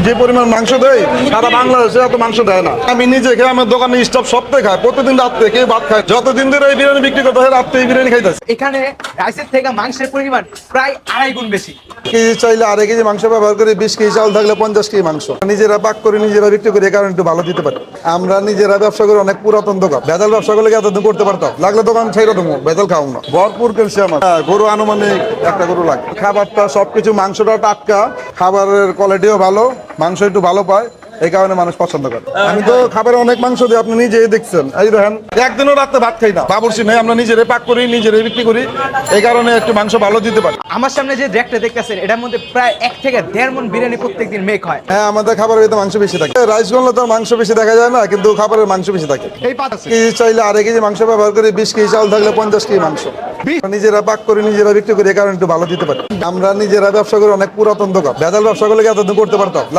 যে পরিমাণ মাংস দেয় সারা বাংলাদেশে এত মাংস দেয় না। আমি নিজে খেয়ে আমার দোকানে স্টাফ সপ্তাহে খায়, প্রতিদিন রাত্রে কেউ ভাত খায়। যতদিন ধরে এই বিরিয়ানি বিক্রি করতে হয় রাত্রে এই বিরিয়ানি খাইতেছে। এখানে রাইসের থেকে মাংসের পরিমাণ প্রায় 2.5 গুণ বেশি। কেজি চাইলে 2.5 কেজি মাংস ব্যবহার করি, 20 কেজি চাউল থাকলে 50 কেজি মাংস নিজেরা পাক করে নিজেরা বিক্রি করি, এই কারণে একটু ভালো দিতে পারি। আমরা নিজেরা ব্যবসা করি, অনেক পুরাতন দোকান। ভেজাল ব্যবসা করলে এতদিন করতে পারতাম, লাগলে দোকান ছেড়ে দেবো, ভেজাল খাও না। ভরপুর ক্যালসিয়াম আছে। গরু আনুমানিক একটা গরু লাগে। খাবারটা সবকিছু, মাংসটা টাটকা, খাবারের কোয়ালিটিও ভালো, মাংস একটু ভালো পায়, এই কারণে মানুষ পছন্দ করে। আমি তো খাবারে অনেক মাংস দিই, আপনি নিজেই দেখছেন। এই দেখেন, একদিনও রাতে ভাত খাই না, বাবুর্চি নেই, আমরা নিজেরাই পাক করি, নিজেরাই বিক্রি করি, এই কারণে একটু মাংস ভালো দিতে পারি। আমার সামনে যে র্যাকটা দেখতেছেন এটার মধ্যে প্রায় 1 থেকে 1.5 মণ বিরিয়ানি প্রত্যেকদিন মেক হয়। হ্যাঁ, আমাদের খাবারের ভিতরে মাংস বেশি থাকে। রাইস গনলে তো মাংস বেশি দেখা যায় না, কিন্তু খাবারের মাংস বেশি থাকে। এই পাত আছে কেজি চাইলে 2.5 কেজি মাংস ব্যবহার করি, 20 কেজি চাউল থাকলে 50 কেজি মাংস নিজেরা পাক করি, নিজেরা বিক্রি করি, এই কারণে একটু ভালো দিতে পারি। আমরা নিজেরা ব্যবসা করি, অনেক পুরাতন দোকান। ভেজাল ব্যবসা করলে এতদিন করতে পারতাম।